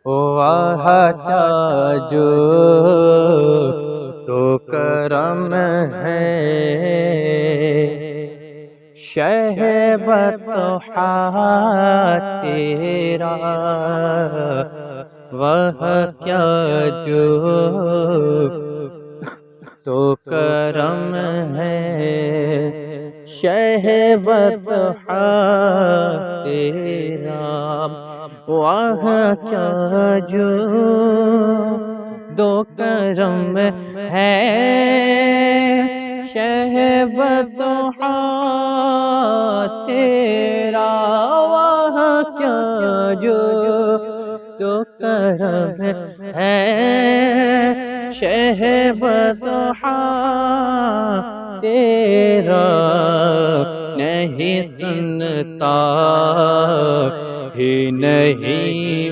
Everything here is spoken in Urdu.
واہ کیا جو تو کرم ہے، شہبت تیرا وہ کیا جو تو کرم ہے، شہبت تیرا واہ کیا جو دو کرم ہے، شہبت تیرا واہ کیا جو دو کرم ہے، شہبت تیرا نہیں سنتا ہی نہیں